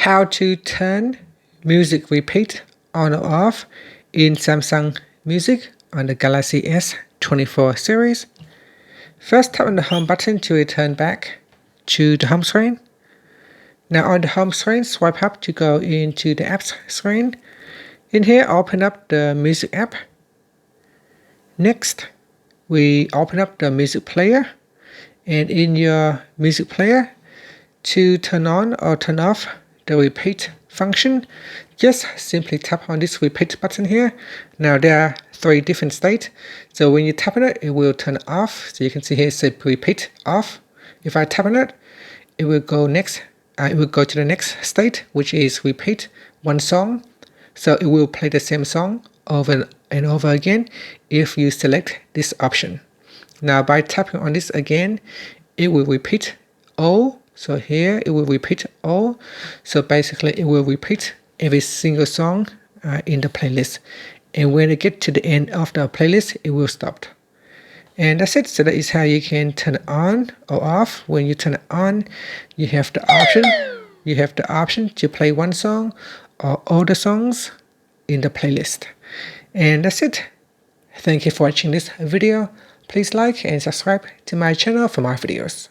how to turn music repeat on or off in Samsung Music on the Galaxy S24 series. First, tap on the home button to return back to the home screen. Now on the home screen, swipe up to go into the apps screen. In here, open up the music app. Next, we open up the music player, and in your music player, to turn on or turn off the repeat function, just simply tap on this repeat button here. Now there are 3 different states, so when you tap on it, it will turn off. So you can see here it says repeat off. If I tap on it, it will go next. It will go to the next state, which is repeat one song. So it will play the same song over and over again if you select this option. Now by tapping on this again, it will repeat all. So here it will repeat all. So basically it will repeat every single song in the playlist. And when it gets to the end of the playlist, it will stop. And that's it. So that is how you can turn it on or off. When you turn it on, you have the option to play one song or all the songs in the playlist. And that's it. Thank you for watching this video. Please like and subscribe to my channel for more videos.